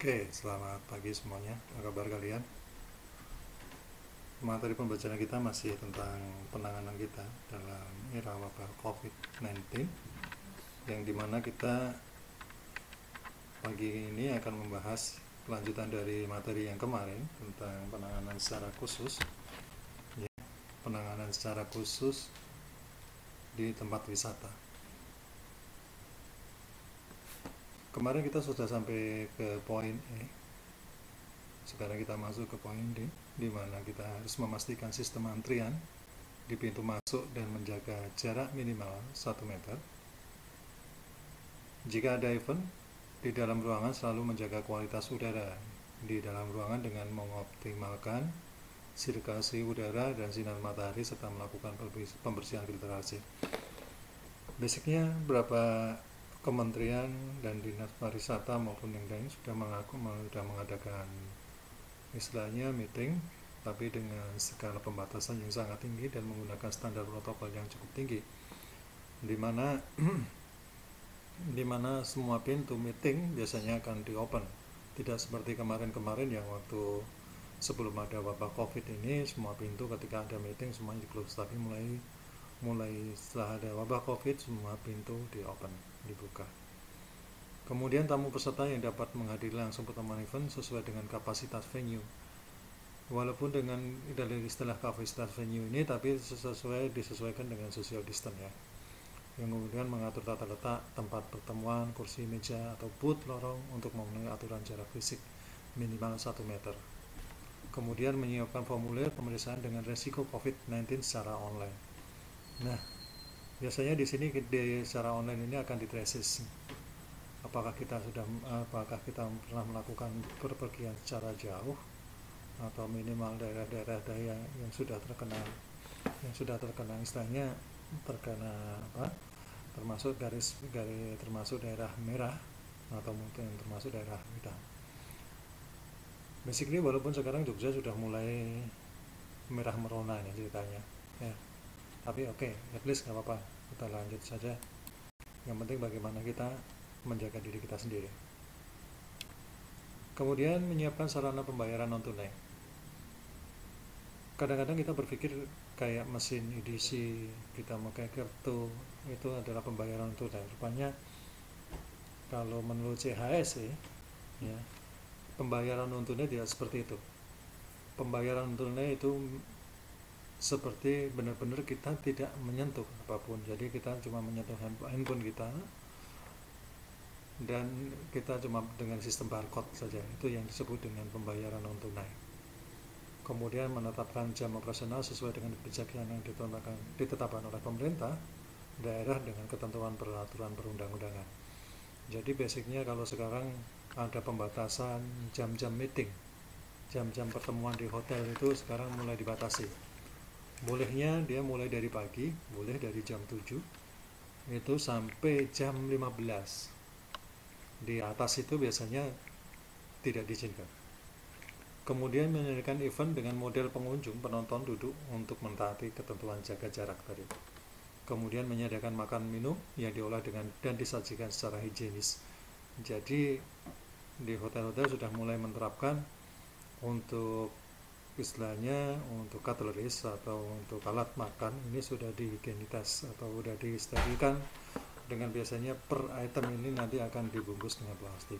Oke, selamat pagi semuanya. Apa kabar kalian? Materi pembelajaran kita masih tentang penanganan kita dalam era wabah COVID-19, yang dimana kita pagi ini akan membahas kelanjutan dari materi yang kemarin tentang penanganan secara khusus, ya, penanganan secara khusus di tempat wisata. Kemarin kita sudah sampai ke poin E. Sekarang kita masuk ke poin D, di mana kita harus memastikan sistem antrian di pintu masuk dan menjaga jarak minimal 1 meter. Jika ada event, di dalam ruangan selalu menjaga kualitas udara di dalam ruangan dengan mengoptimalkan sirkulasi udara dan sinar matahari serta melakukan pembersihan filtrasi. Basicnya berapa kementerian dan dinas pariwisata maupun yang lain sudah mengadakan istilahnya meeting, tapi dengan skala pembatasan yang sangat tinggi dan menggunakan standar protokol yang cukup tinggi, di mana semua pintu meeting biasanya akan di open, tidak seperti kemarin-kemarin yang waktu sebelum ada wabah COVID ini semua pintu ketika ada meeting semuanya di close, tapi mulai setelah ada wabah COVID semua pintu di open, dibuka. Kemudian tamu peserta yang dapat menghadiri langsung pertemuan event sesuai dengan kapasitas venue. Walaupun dengan dari istilah kapasitas venue ini, tapi disesuaikan dengan social distance ya. Yang kemudian mengatur tata letak tempat pertemuan, kursi, meja, atau booth lorong untuk memenuhi aturan jarak fisik minimal 1 meter. Kemudian menyiapkan formulir pemeriksaan dengan resiko COVID-19 secara online. Nah, biasanya di sini secara online ini akan ditraces. Apakah kita pernah melakukan perpergian secara jauh atau minimal daerah-daerah yang sudah terkena istilahnya terkena termasuk termasuk daerah merah atau mungkin termasuk daerah hitam. Basically walaupun sekarang Jogja sudah mulai merah merona ini ceritanya ya, tapi oke, at least nggak apa-apa, kita lanjut saja. Yang penting bagaimana kita menjaga diri kita sendiri. Kemudian menyiapkan sarana pembayaran non tunai. Kadang-kadang kita berpikir kayak mesin EDC, kita pakai kartu, itu adalah pembayaran non tunai. Rupanya kalau menurut CHS ya, pembayaran non tunai tidak seperti itu. Pembayaran non tunai itu seperti benar-benar kita tidak menyentuh apapun. Jadi kita cuma menyentuh handphone kita dan kita cuma dengan sistem barcode saja. Itu yang disebut dengan pembayaran non tunai. Kemudian menetapkan jam operasional sesuai dengan kebijakan yang ditetapkan oleh pemerintah daerah dengan ketentuan peraturan perundang-undangan. Jadi basicnya kalau sekarang ada pembatasan jam-jam meeting, jam-jam pertemuan di hotel itu sekarang mulai dibatasi. Bolehnya dia mulai dari pagi, boleh dari jam 7 itu sampai jam 15. Di atas itu biasanya tidak diizinkan. Kemudian menyediakan event dengan model pengunjung penonton duduk untuk mentaati ketentuan jaga jarak tadi. Kemudian menyediakan makan minum yang diolah dan disajikan secara higienis. Jadi di hotel-hotel sudah mulai menerapkan untuk istilahnya untuk cutleries atau untuk alat makan ini sudah dihigienitas atau sudah disterilkan, dengan biasanya per item ini nanti akan dibungkus dengan plastik.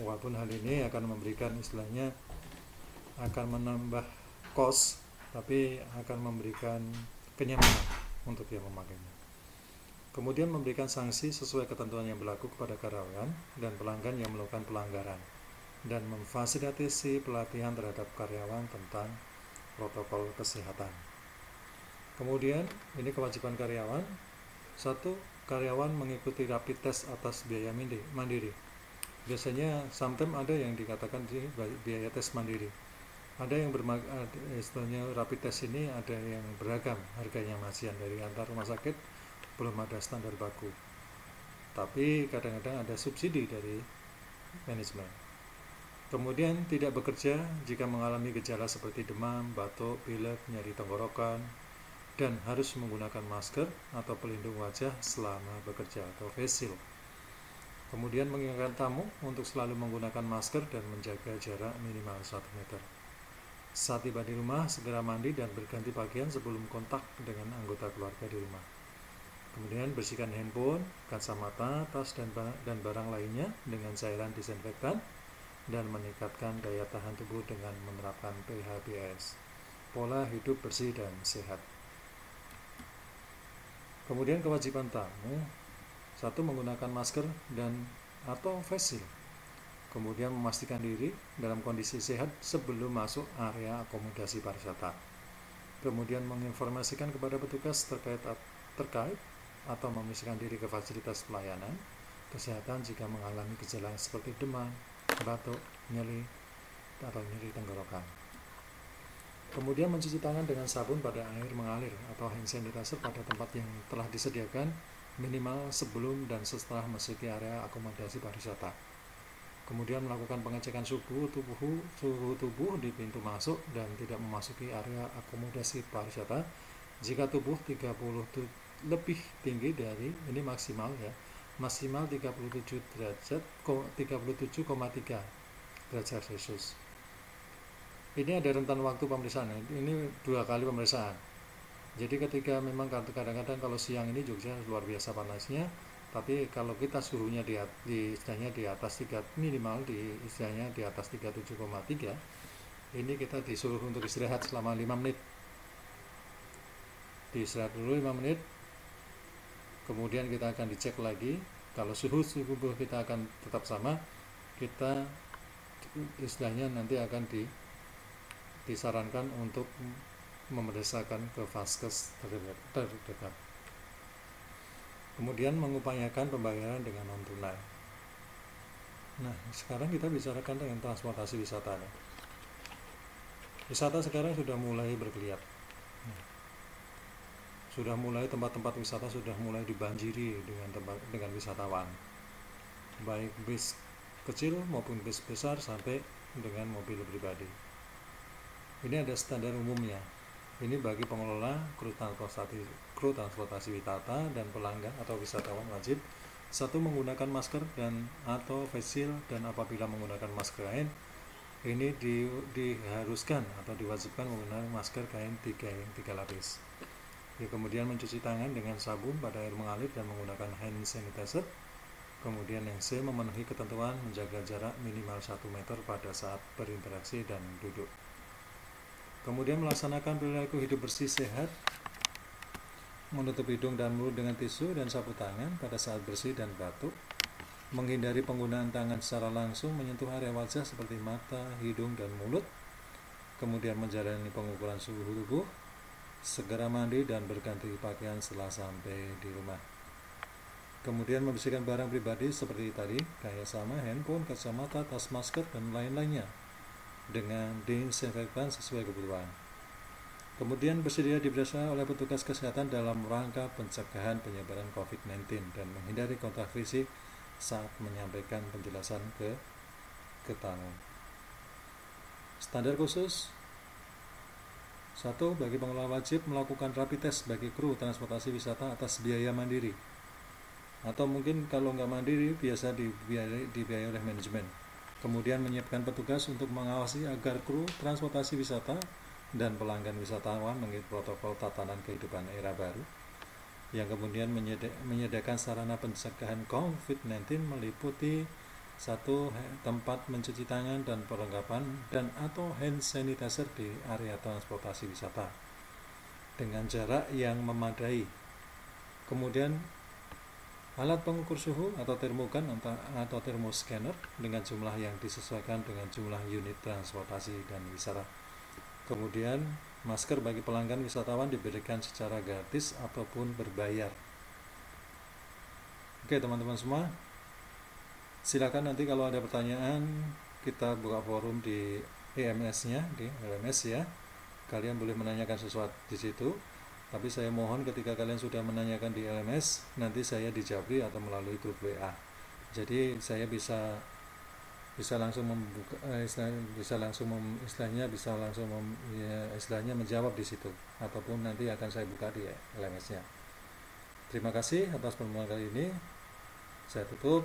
Walaupun hal ini akan memberikan istilahnya akan menambah cost, tapi akan memberikan kenyamanan untuk yang memakainya. Kemudian memberikan sanksi sesuai ketentuan yang berlaku kepada karyawan dan pelanggan yang melakukan pelanggaran, dan memfasilitasi pelatihan terhadap karyawan tentang protokol kesehatan. Kemudian ini kewajiban karyawan. 1. Karyawan mengikuti rapid test atas biaya mandiri. Biasanya sometimes ada yang dikatakan di biaya tes mandiri. Ada yang istilahnya rapid test ini ada yang beragam harganya, masih dari antar rumah sakit, belum ada standar baku. Tapi kadang-kadang ada subsidi dari manajemen. Kemudian tidak bekerja jika mengalami gejala seperti demam, batuk, pilek, nyeri tenggorokan, dan harus menggunakan masker atau pelindung wajah selama bekerja atau face shield. Kemudian mengingatkan tamu untuk selalu menggunakan masker dan menjaga jarak minimal 1 meter. Saat tiba di rumah, segera mandi dan berganti pakaian sebelum kontak dengan anggota keluarga di rumah. Kemudian bersihkan handphone, kacamata, tas, dan barang lainnya dengan cairan disinfektan dan meningkatkan daya tahan tubuh dengan menerapkan PHBS, pola hidup bersih dan sehat. Kemudian kewajiban tamu, 1. Menggunakan masker dan atau face shield. Kemudian memastikan diri dalam kondisi sehat sebelum masuk area akomodasi pariwisata. Kemudian menginformasikan kepada petugas terkait atau memisahkan diri ke fasilitas pelayanan kesehatan jika mengalami gejala seperti demam, batuk, nyeri, atau nyeri tenggorokan. Kemudian mencuci tangan dengan sabun pada air mengalir atau hand sanitizer pada tempat yang telah disediakan minimal sebelum dan setelah memasuki area akomodasi pariwisata. Kemudian melakukan pengecekan suhu tubuh di pintu masuk dan tidak memasuki area akomodasi pariwisata jika tubuh 30 lebih tinggi dari ini maksimal 37 derajat 37,3 derajat Celcius. Ini ada rentan waktu pemeriksaan. Ini 2 kali pemeriksaan. Jadi ketika memang kadang-kadang kalau siang ini Jogja luar biasa panasnya, tapi kalau kita suhunya di istilahnya di atas 3 minimal di istilahnya di atas 37,3, ini kita disuruh untuk istirahat selama 5 menit. Diistirahat dulu 5 menit. Kemudian kita akan dicek lagi. Kalau suhu tubuh kita akan tetap sama, kita istilahnya nanti akan disarankan untuk memeriksakan ke vaskes terdekat. Kemudian mengupayakan pembayaran dengan non tunai. Nah, sekarang kita bicarakan dengan transportasi wisata. Wisata sekarang sudah mulai bergeliat. Sudah mulai tempat-tempat wisata sudah mulai dibanjiri dengan wisatawan, baik bis kecil maupun bis besar sampai dengan mobil pribadi. Ini ada standar umumnya. Ini bagi pengelola kru transportasi wisata dan pelanggan atau wisatawan wajib 1. Menggunakan masker dan atau face shield, dan apabila menggunakan masker kain ini diharuskan atau diwajibkan menggunakan masker kain 3 lapis. Kemudian mencuci tangan dengan sabun pada air mengalir dan menggunakan hand sanitizer. Kemudian yang C, memenuhi ketentuan menjaga jarak minimal 1 meter pada saat berinteraksi dan duduk. Kemudian melaksanakan perilaku hidup bersih sehat, menutup hidung dan mulut dengan tisu dan sapu tangan pada saat bersih dan batuk, menghindari penggunaan tangan secara langsung menyentuh area wajah seperti mata, hidung, dan mulut, kemudian menjalani pengukuran suhu tubuh, segera mandi dan berganti pakaian setelah sampai di rumah. Kemudian membersihkan barang pribadi seperti tadi, kayak sama handphone, kacamata, tas, masker, dan lain-lainnya dengan disinfektan sesuai kebutuhan. Kemudian bersedia diperiksa oleh petugas kesehatan dalam rangka pencegahan penyebaran COVID-19 dan menghindari kontak fisik saat menyampaikan penjelasan ke tamu. Standar khusus 1. Bagi pengelola wajib melakukan rapid test bagi kru transportasi wisata atas biaya mandiri, atau mungkin kalau nggak mandiri biasa dibiayai oleh manajemen. Kemudian menyiapkan petugas untuk mengawasi agar kru transportasi wisata dan pelanggan wisatawan mengikuti protokol tatanan kehidupan era baru, yang kemudian menyediakan sarana pencegahan COVID-19 meliputi 1. Tempat mencuci tangan dan perlengkapan dan atau hand sanitizer di area transportasi wisata dengan jarak yang memadai. Kemudian alat pengukur suhu atau termogan atau thermoscanner dengan jumlah yang disesuaikan dengan jumlah unit transportasi dan wisata. Kemudian masker bagi pelanggan wisatawan diberikan secara gratis ataupun berbayar. Oke teman-teman semua, silakan nanti kalau ada pertanyaan kita buka forum di EMS-nya, di LMS ya. Kalian boleh menanyakan sesuatu di situ. Tapi saya mohon ketika kalian sudah menanyakan di LMS, nanti saya dijawab atau melalui grup WA. Jadi saya bisa langsung membuka istilahnya menjawab di situ, ataupun nanti akan saya buka di LMS-nya. Terima kasih atas pertemuan kali ini. Saya tutup.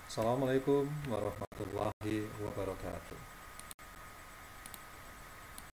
Assalamualaikum warahmatullahi wabarakatuh.